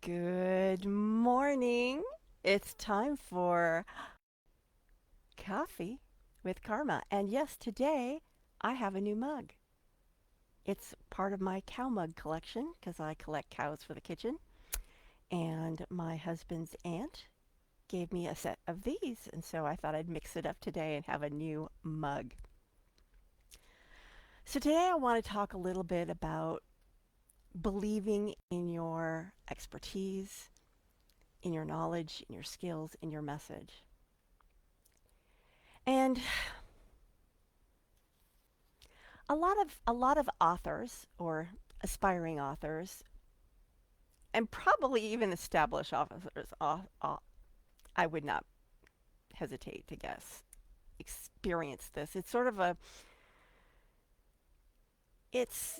Good morning. It's time for coffee with Karma. And yes, today I have a new mug. It's part of my cow mug collection because I collect cows for the kitchen. And my husband's aunt gave me a set of these. And so I thought I'd mix it up today and have a new mug. So today I want to talk a little bit about believing in your expertise, in your knowledge, in your skills, in your message. And a lot of authors or aspiring authors and probably even established authors, I would not hesitate to guess, experience this. It's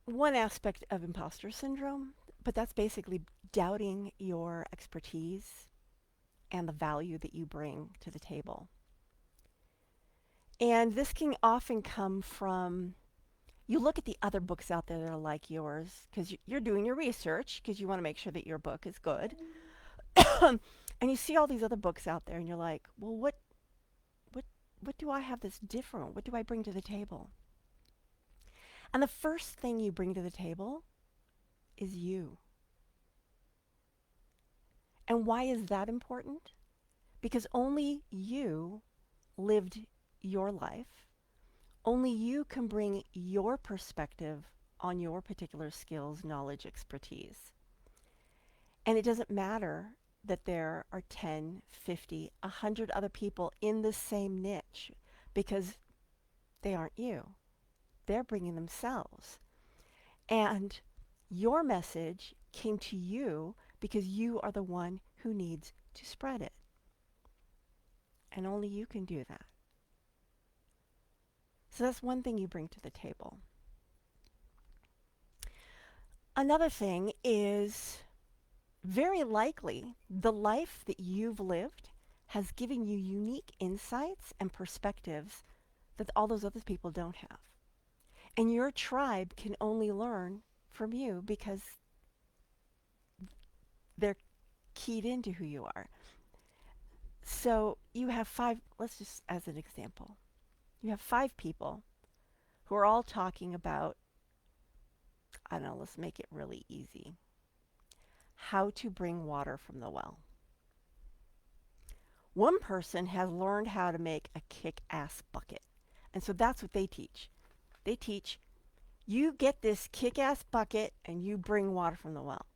one aspect of imposter syndrome, but that's basically doubting your expertise and the value that you bring to the table. And this can often come from you look at the other books out there that are like yours because you're doing your research because you want to make sure that your book is good. And you see all these other books out there and you're like, well, what, what do I have that's different? What do I bring to the table? And the first thing you bring to the table is you. And why is that important? Because only you lived your life. Only you can bring your perspective on your particular skills, knowledge, expertise. And it doesn't matter that there are 10, 50, 100 other people in the same niche because they aren't you. They're bringing themselves. And your message came to you because you are the one who needs to spread it. And only you can do that. So that's one thing you bring to the table. Another thing is very likely the life that you've lived has given you unique insights and perspectives that all those other people don't have. And your tribe can only learn from you because they're keyed into who you are. So you have five, let's just as an example, you have five people who are all talking about, I don't know, let's make it really easy, how to bring water from the well. One person has learned how to make a kick-ass bucket. And so that's what they teach. They teach you get this kick-ass bucket and you bring water from the well.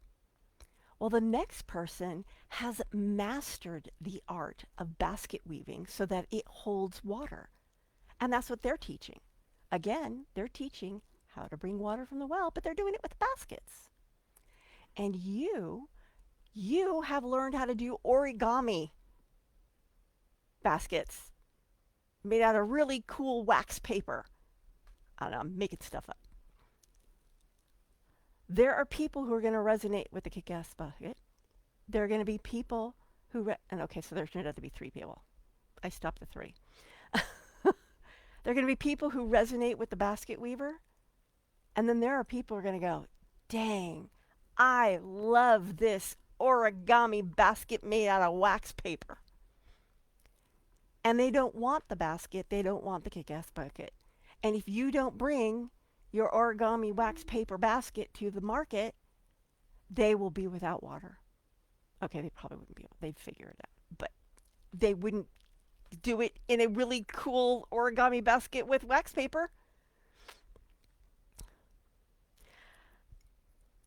Well, the next person has mastered the art of basket weaving so that it holds water. And that's what they're teaching. Again, they're teaching how to bring water from the well, but they're doing it with baskets. And you have learned how to do origami baskets made out of really cool wax paper. I don't know, I'm making stuff up. There are people who are going to resonate with the kick-ass bucket. There are going to be people and okay, so there turned out to be three people. I stopped at three. There are going to be people who resonate with the basket weaver. And then there are people who are going to go, dang, I love this origami basket made out of wax paper. And they don't want the basket. They don't want the kick-ass bucket. And if you don't bring your origami wax paper basket to the market, they will be without water. Okay, they probably wouldn't be able, they'd figure it out. But they wouldn't do it in a really cool origami basket with wax paper.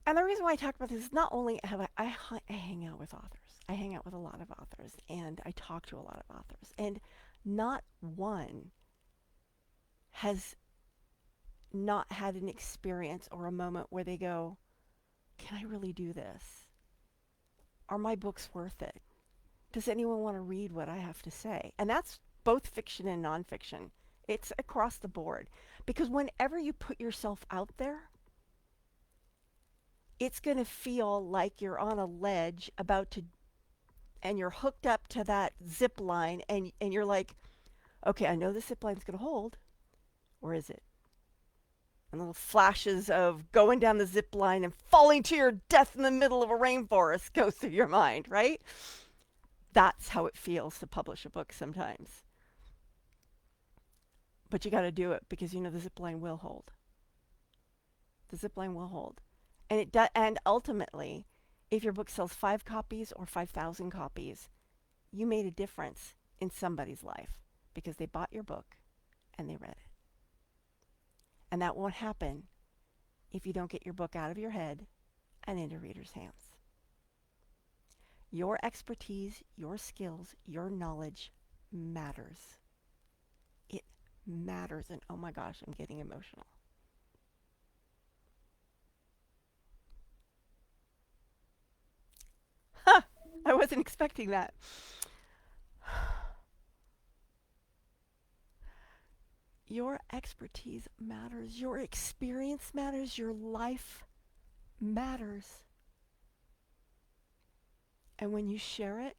And the reason why I talk about this is not only have I hang out with authors. I hang out with a lot of authors and I talk to a lot of authors. And not one has not had an experience or a moment where they go, can I really do this? Are my books worth it? Does anyone want to read what I have to say? And that's both fiction and nonfiction. It's across the board. Because whenever you put yourself out there, it's going to feel like you're on a ledge and you're hooked up to that zip line and you're like, okay, I know the zip line's going to hold. Or is it? and little flashes of going down the zip line and falling to your death in the middle of a rainforest go through your mind, right? That's how it feels to publish a book sometimes. But you got to do it because you know the zip line will hold. The zip line will hold. And ultimately, if your book sells 5 copies or 5,000 copies, you made a difference in somebody's life because they bought your book and they read it. And that won't happen if you don't get your book out of your head and into readers' hands. Your expertise, your skills, your knowledge matters. It matters. And oh my gosh, I'm getting emotional. Ha! I wasn't expecting that. Your expertise matters. Your experience matters. Your life matters. And when you share it,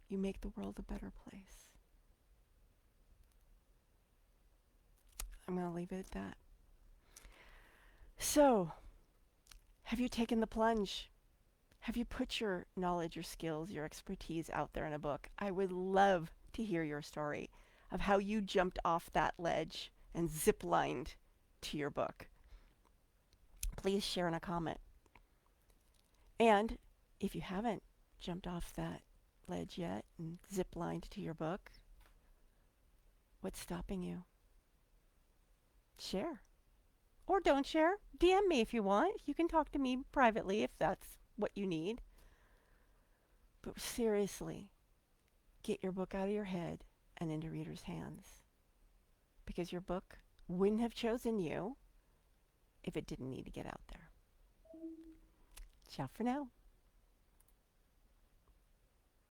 you make the world a better place. I'm going to leave it at that. So, have you taken the plunge? Have you put your knowledge, your skills, your expertise out there in a book? I would love to hear your story of how you jumped off that ledge and zip-lined to your book. Please share in a comment. And if you haven't jumped off that ledge yet and zip-lined to your book, what's stopping you? Share. Or don't share. DM me if you want. You can talk to me privately if that's what you need. But seriously, get your book out of your head and into readers' hands. Because your book wouldn't have chosen you if it didn't need to get out there. Ciao for now.